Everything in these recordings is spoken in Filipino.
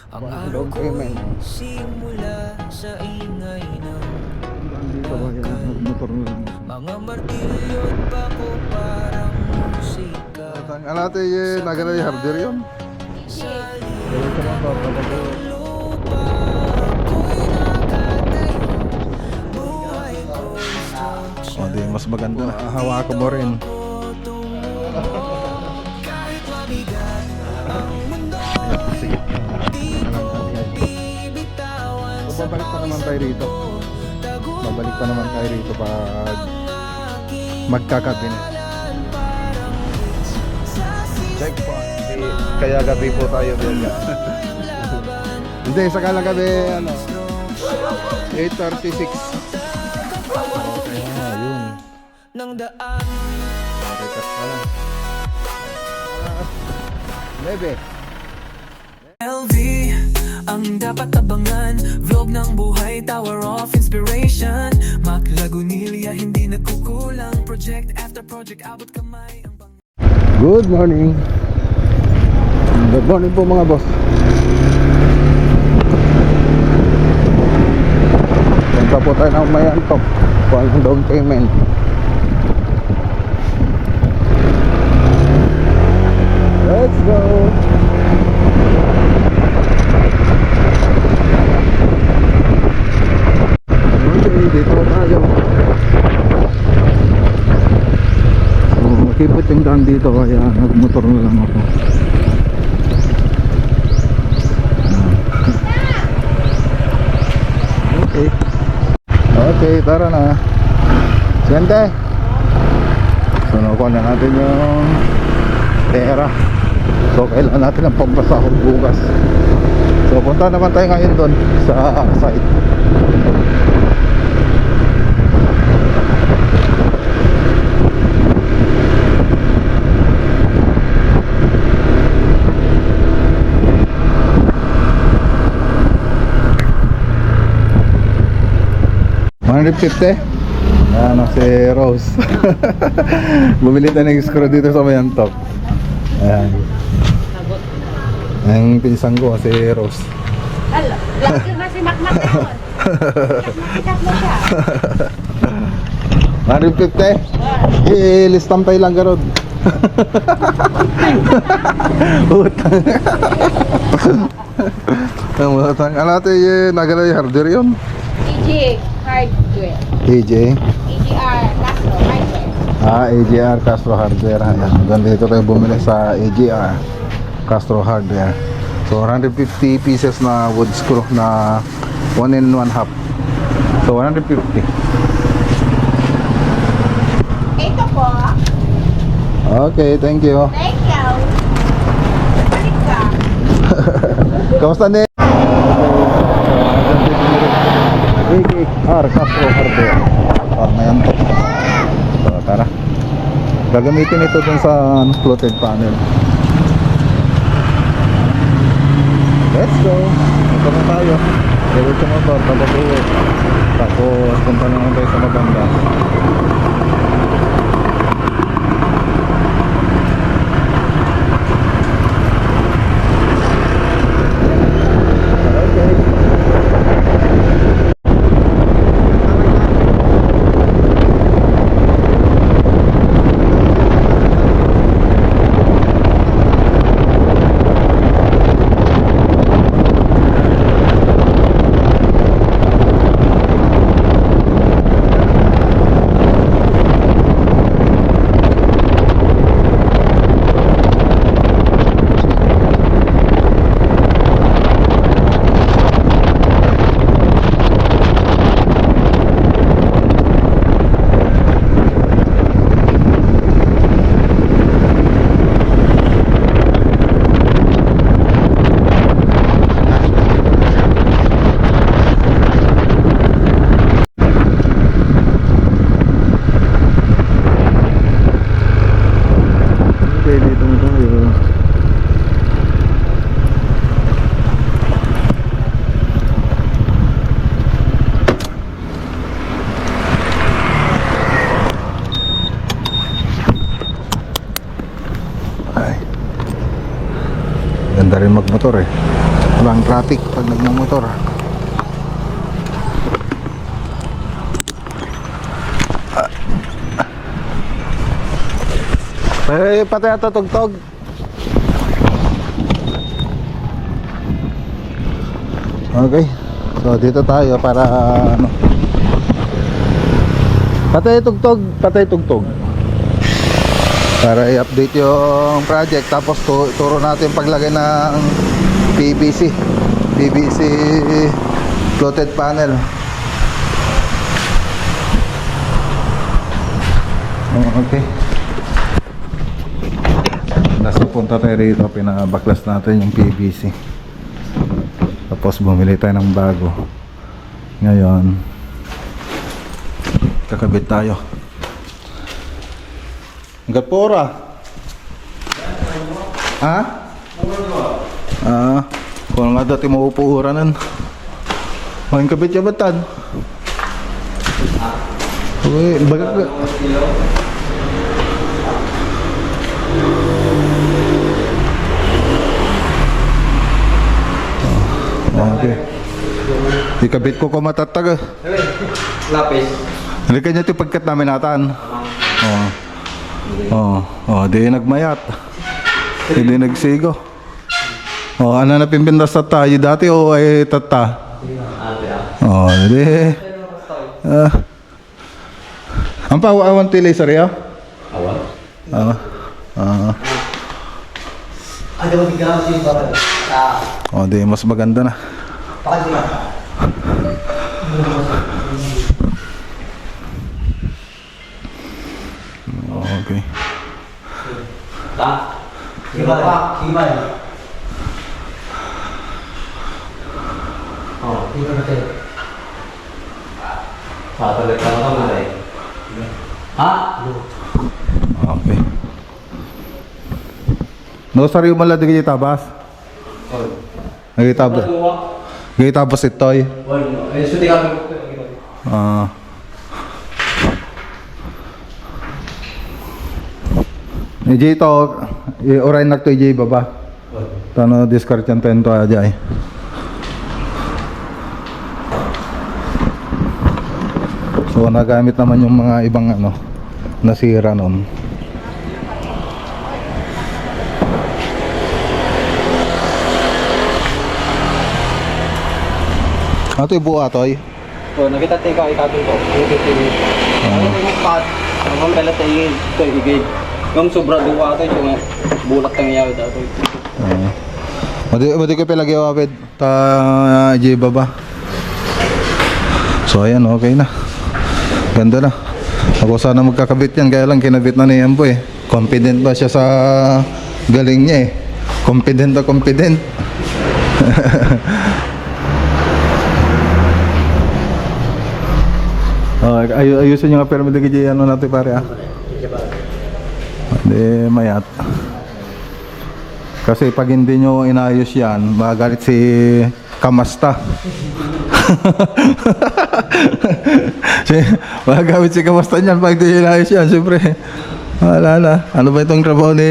Ang araw ko'y simula sa ingay ng bakal. Mga martilyo't bako parang musika. Alate ye nagara harder yon. Sa likod ng lupa ako'y nakatayo. Buhay ko'y O di mas maganda. Hawa ko mo rin. kahit mabigat ang mundo. Sige. Bibitawan sa Babalik pa naman tayo rito. Babalik pa naman tayo rito pag magkakabinet. Checkpoint. Kaya gabi po tayo biyaga. Hindi, saka lang gabi ano 8:36. Okay, yun. ng daan. Rekat pa lang. Bebe. LV, ang dapat abangan. Vlog ng buhay, Tower of Inspiration. Mac Lagunilla, hindi nagkukulang. Project after project, abot kamay ang Good morning. Good morning po mga boss. Punta po tayo ng Mayantok. Walang down payment. Let's go. Okay, dito tayo. Makipot yung daan dito kaya nagmotor na lang ako. Okay. Okay, tara na. Siyente. Sunukan na natin yung pera. So kailangan natin ang pampasahod bukas. So punta naman tayo ngayon doon sa site. $150. Ano si Rose. Bumili tayo ng screw dito sa Mayantok. Ayan. Ang pinsang ko si Rose. Halo, lagi na si Makmak ngayon. Makmak mo siya. 150. Ilistampay lang garod. Utang. Ang utang. Ano ito yung nagalay harder yun? EG Hardware. AJ. EGR Castro Hardware. AJR Castro Hardware. Ayan. Dito tayo bumili sa AJR Castro Hardware. So 150 pieces na wood screw na 1 1/2. So 150. Ito po. Okay, thank you. Thank you. Balik ka. Kamusta ni? AJR Castro Hardware. Ngayon po. So tara. Gagamitin ito dun sa floated panel. Let's go. Ito na tayo. Diretso motor, tapos uwi. Tapos punta naman tayo sa Maganda. Ganda rin magmotor eh. walang traffic pag nagmumotor. Patay ito tugtog. Okay, so dito tayo para ano, patay tugtog para i-update yung project, tapos turo natin paglagay ng PVC floated panel. Okay, nasa punta tayo rito, pinabaklas natin yung PVC, tapos bumili tayo ng bago. Ngayon kakabit tayo. Hanggat po ora. Ha? Kung nga dati maupuuranan. Making kabit yung batan. Okay, bagak ka. Okay. Ikabit ko matatag. Lapis. Hindi kanya ito pagkat namin natan. Di nagmayat. Hindi nagsigo. Ano na pimpindas tayo dati o ay tata? Hindi. Ang pawawan tilay sa riyo? Awan? Ada mo bigyan si para. Di mas maganda na. Pakad mo. Okay. Himay. Himay natin. Patalit ka na naman eh. Okay. No, sorry umala di kayo tabas. Nagkitabas. Nagkitabas itoy. Suti kami. Iji ito, oray nak to iji baba. Tano discard yan tento aja eh. So nagamit naman yung mga ibang ano, nasira nun. Ato yung buo atoy? Nakita tayo ka ikatong ko. Ano yung pat? Ang pala tayo ito igay. Yung sobra duwa tayo yung bulak tayo yaw dato. Madi ko pilagay wapid ta iji baba. So ayan, okay na. Ganda na. Ako sana magkakabit yan, kaya lang kinabit na ni Ambo eh. Confident ba siya sa galing niya eh. Confident na confident. Ayusin nyo nga pero medyo ano natin pare ah. Hindi mayat. Kasi pag hindi nyo inayos yan, magalit si Kamasta. Magagamit si Kamasta niyan pag hindi inayos yan. Siyempre, wala na. Ano ba itong trabaho ni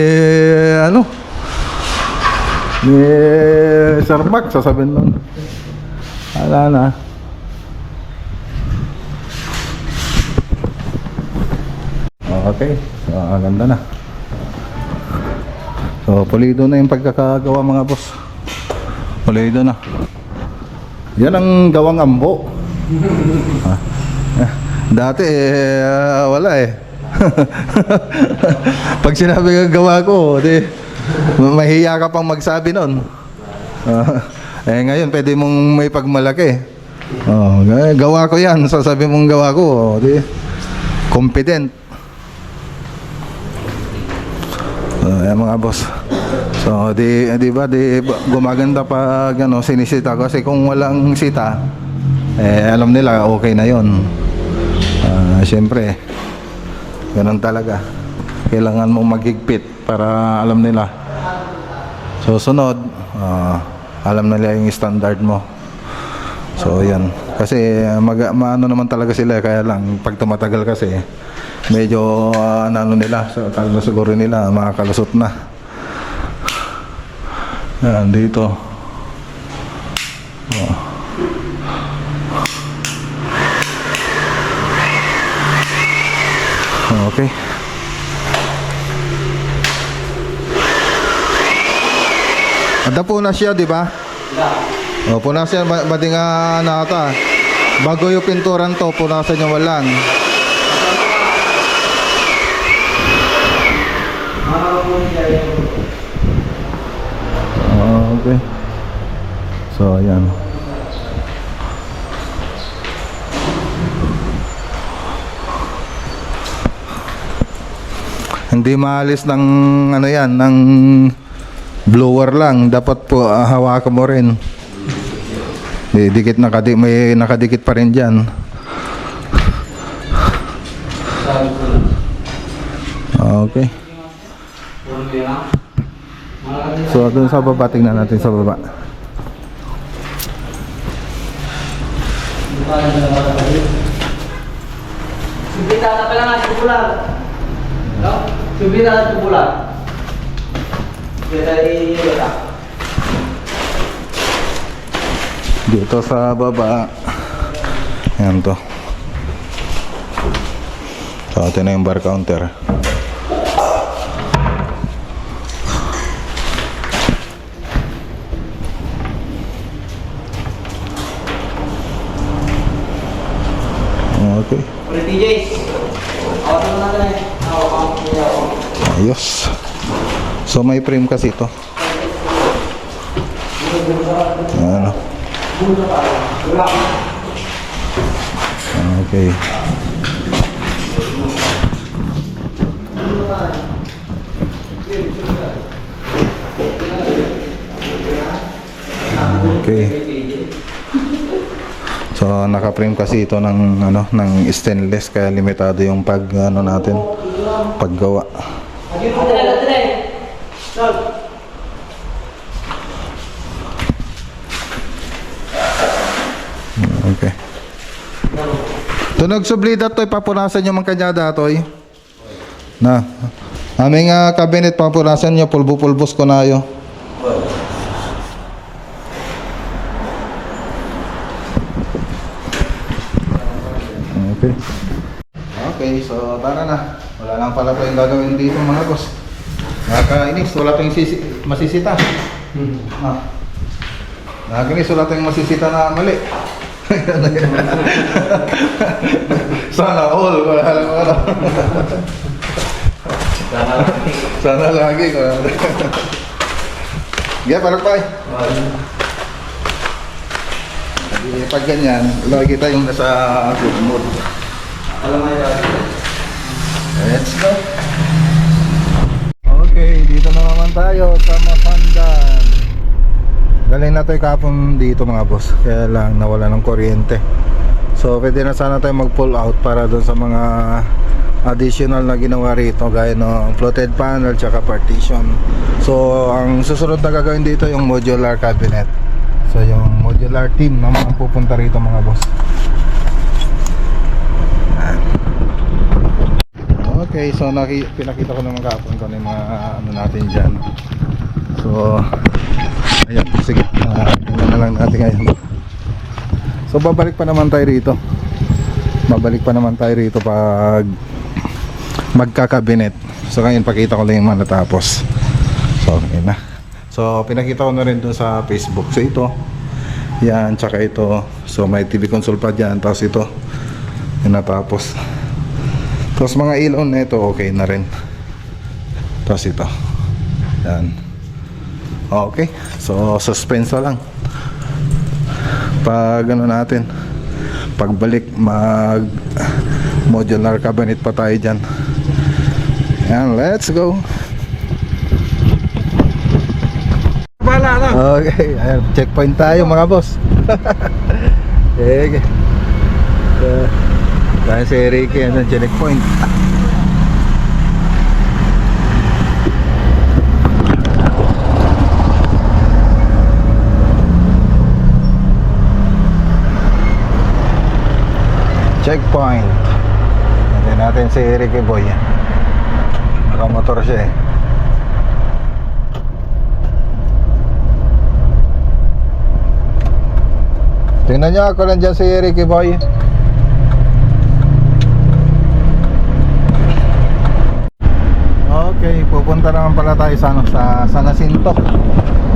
ni Sir Mac? Sasabihin nun. Wala na. Okay, so ganda na. So pulido na yung pagkakagawa mga boss. Pulido na. Yan ang gawang Ambo. Dati wala eh. Pag sinabi ka gawa ko, di mahiya ka pang magsabi nun. Ngayon pwede mong may pagmalaki. Gawa ko yan, sasabi mong gawa ko, di confident. Ayan mga boss. So di gumaganda pag ano sinisita, kasi kung walang sita alam nila okay na yon. Syempre ganun talaga, kailangan mong maghigpit para alam nila. So sunod alam nila yung standard mo. So yan, kasi maano naman talaga sila, kaya lang pag tumatagal kasi medyo ano nila, so talaga siguro nila makakalusot na. Yan dito. Okay. Ada po na siya, di ba? O, punasan siya, bading na ata. Bago yung pinturan to, punasan niya walang. Okay. So, ayan. Hindi maalis ng ano yan, ng blower lang. Dapat po hawakan mo rin. Dikit may nakadikit pa rin dyan. Okay. So dun sa baba, tingnan natin sa baba. Subita na pala nga, tubular. No? Subita na tubular. Dito sa baba. Ayan to. So ito na yung bar counter. Okay. Ulit DJs. Awasan mo natin eh. Ayos. So may frame kasi ito. Ano? Okay. Okay. So naka-frame kasi ito ng ano, ng stainless, kaya limitado yung pag natin, paggawa. Okay. Tunog sublida to, papunasan nyo mga kanyada to. Na. Aming cabinet, papunasan nyo, pulbo-pulbos ko na yo. Okay. Okay, so tara na. Wala lang pala pa yung gagawin dito mga boss. Nakakainis, wala tayong masisita. Nakakainis, wala tayong masisita na mali. Sana all, wala lang wala. Sana lagi ko. Gaya, palagpay. Pag ganyan, lagi tayong nasa good mood. Alam mo yan. Let's go. Okay, dito na naman tayo sa Mapandan. Galing na tayo kapon dito mga boss, kaya lang nawala ng kuryente. So pwede na sana tayo mag pull out para doon sa mga additional na ginawa rito, gaya ng floated panel tsaka partition. So ang susunod na gagawin dito yung modular cabinet. So yung modular team naman ang pupunta rito mga boss. Okay, so pinakita ko naman kapon ko yung mga ano natin dyan. So ayan, sige, tingnan na lang natin ngayon. So babalik pa naman tayo rito. Babalik pa naman tayo rito pag magkakabinet. So ngayon pakita ko lang yung mga natapos. So okay na. So pinakita ko na rin dun sa Facebook. So ito, yan, tsaka ito. So may TV console pa dyan. Tapos ito, yung natapos. Tapos mga ilaw na ito, okay na rin. Tapos ito, yan. Okay, so suspense lang. Pag ano natin, pagbalik mag modular cabinet pa tayo dyan. Yan, let's go. Bala na. Okay, ayan, checkpoint tayo mga boss. Okay. Dahil si Ricky, ano, checkpoint. Checkpoint. Natin natin si Ricky Boy. Nakamotor siya eh. Tingnan nyo ako lang dyan si Ricky Boy. Okay, pupunta naman pala tayo sa, sa San Jacinto.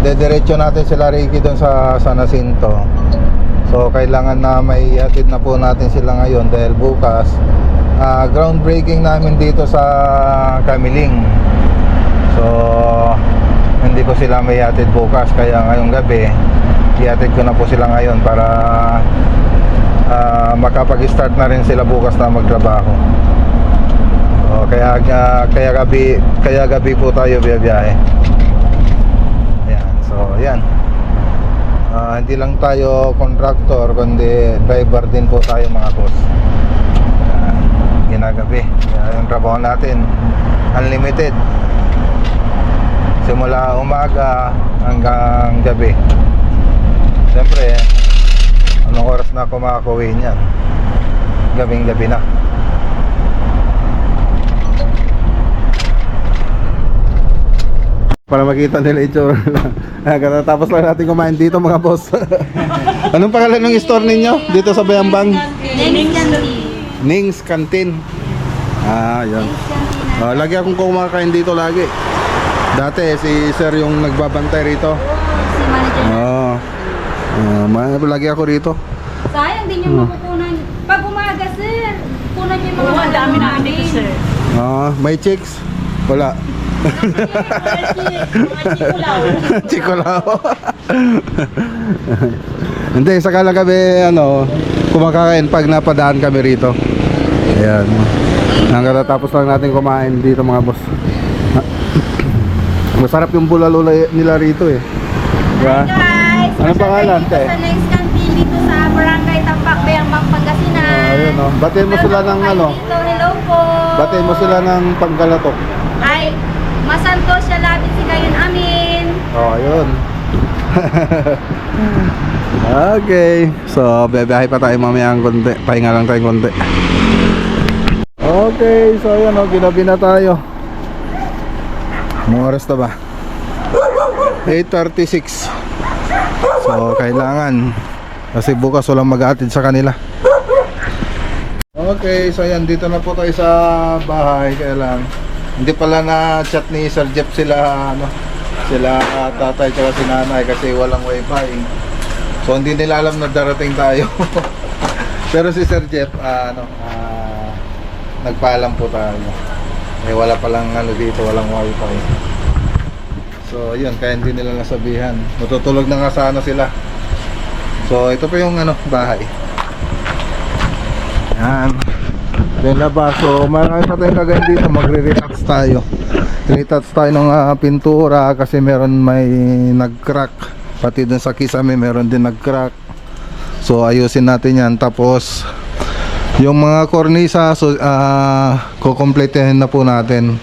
Dediretso natin sila Ricky doon sa San Jacinto. So kailangan na may hatid na po natin sila ngayon dahil bukas groundbreaking namin dito sa Kamiling. So hindi ko sila may hatid bukas, kaya ngayong gabi ihatid ko na po sila ngayon para makapag-start na rin sila bukas na magtrabaho. So, kaya gabi po tayo biyahe. Ayan, so ayan. Hindi lang tayo contractor kundi driver din po tayo mga boss. Ginagabi. Yung trabaho natin unlimited. Simula umaga hanggang gabi. Siyempre, anong oras na ako makakauwi niyan? Gabing gabi na. Para makita nila itsura lang. Katatapos lang natin kumain dito mga boss. Anong pangalan ng store ninyo? Dito sa Bayambang? Ning's Canteen. Yun. Lagi akong kumakain dito lagi. Dati si sir yung nagbabantay rito. Si manager. Lagi ako rito. Sayang din yung makukunan. Pag umaga, sir, kunan yung mga dami namin dito, sir. May chicks? Wala. Chikulao. Hindi, sakala kami kumakain pag napadaan kami rito. Ayan. Hanggang lang natin kumain dito mga boss. Masarap yung bulalo nila rito eh. Diba? Guys, Anong pangalan, te? Sa next canteen dito sa Barangay Tampak, Bayambang, Pangasinan. Ayun o. Batiin mo sila ng Dito, hello po. Batiin mo sila ng Panggalatok. Ay, masanto siya labit si kayon amin. Ayun. Okay. So, bebehay pa tayo mamaya ng konti. Pahinga lang tayo konti. Okay. So, ayan o. Ginabi na tayo. Anong oras na ba? 8:36. So, kailangan. Kasi bukas walang mag-aatid sa kanila. Okay. So, ayan. Dito na po tayo sa bahay. Kaya lang. Hindi pala na-chat ni Sir Jeff sila sila tatay tsaka si nanay kasi walang wifi. So hindi nila alam na darating tayo. Pero si Sir Jeff nagpaalam po tayo. Wala palang dito, walang wifi. So yun, kaya hindi nila nasabihan. Matutulog na nga sana sila. So ito po yung bahay. Yan. Then labas, so marami pa tayong kagaya dito, magre-retouch tayo. Retouch tayo ng pintura kasi may nag-crack. Pati dun sa kisame meron din nag-crack. So ayusin natin yan. Tapos yung mga kornisa, so kukumpletehin na po natin.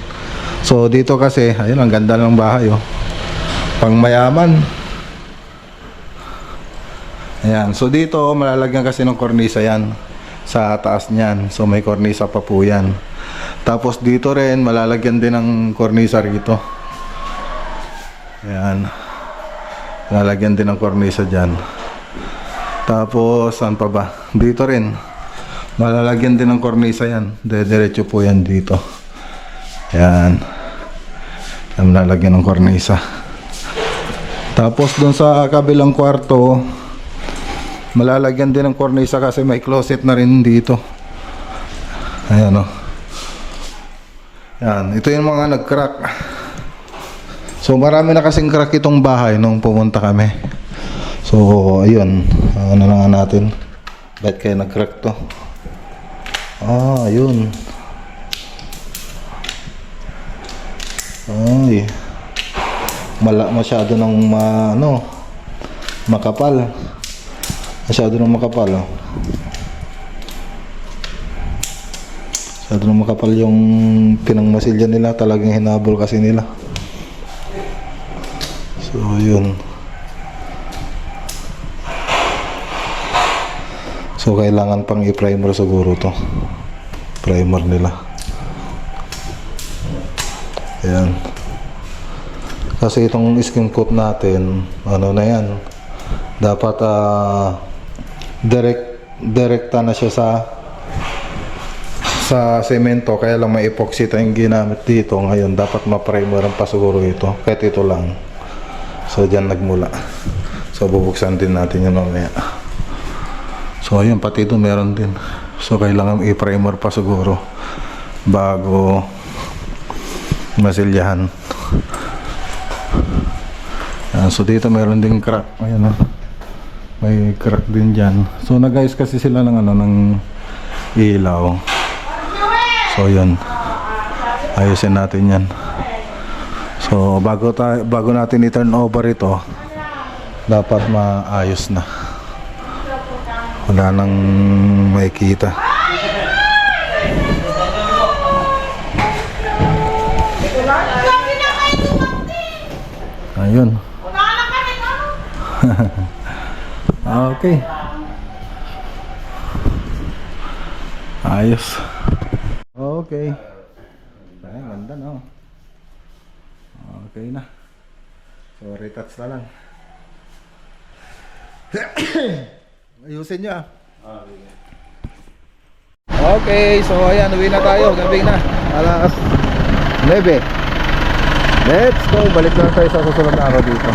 So dito kasi, ayun, ang ganda ng bahay pang mayaman. Ayan, so dito malalagyan kasi ng kornisa yan sa taas niyan. So may kornisa pa po yan. Tapos dito rin malalagyan din ng kornisa rito. Ayan. Malalagyan din ng kornisa dyan. Tapos saan pa ba? Dito rin malalagyan din ng kornisa yan. Diretso po yan dito. Ayan. Malalagyan ng kornisa. Tapos dun sa kabilang kwarto malalagyan din ng kornisa kasi may closet na rin dito. Ayan Yan, ito yung mga nag-crack. So marami na kasing crack itong bahay nung pumunta kami. So ayun, na lang natin. Bakit kaya nag-crack to? Ayun. Ay. Masyado ng makapal. Masyado nang makapal Masyado nang makapal yung pinangmasilya nila. Talagang hinabol kasi nila. So yun. So kailangan pang i-primer siguro to. Primer nila. Ayan. Kasi itong skin coat natin, na yan, dapat direkta na siya sa semento, kaya lang may epoxy tayong ginamit dito. Ngayon dapat ma-primeran pa siguro ito, kahit ito lang. So dyan nagmula. So bubuksan din natin yun mamaya. So ayun, pati ito meron din. So kailangan i-primer pa siguro bago masilyahan. So dito meron din crack. Ayan, may crack din dyan. So nag-ayos kasi sila ng ng ilaw. So yun, ayusin natin yan. So bago natin i-turn over ito, dapat maayos na. Wala nang makikita. Ayun. Okay. Ayos. Okay. Ay, ganda no. Okay na. So, retouch na lang. Ayusin nyo ah. Okay, so ayan, uwi na tayo. Gabi na. Alas 9. Let's go. Balik lang tayo sa susunod na araw dito.